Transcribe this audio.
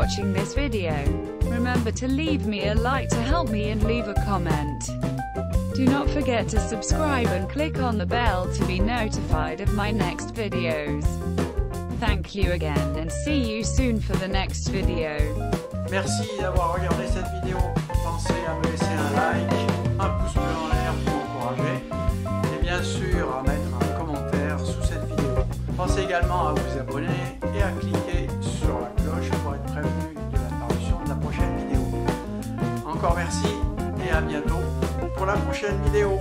watching this video. Remember to leave me a like to help me and leave a comment. Do not forget to subscribe and click on the bell to be notified of my next videos. Thank you again and see you soon for the next video. Merci d'avoir regardé cette vidéo. Pensez à me laisser un like, un pouce bleu en l'air pour m'encourager et bien sûr à mettre un commentaire sous cette vidéo. Pensez également à vous abonner et à cliquer sur la cloche pour être prévenu de l'apparition de la prochaine vidéo. Encore merci et à bientôt pour la prochaine vidéo.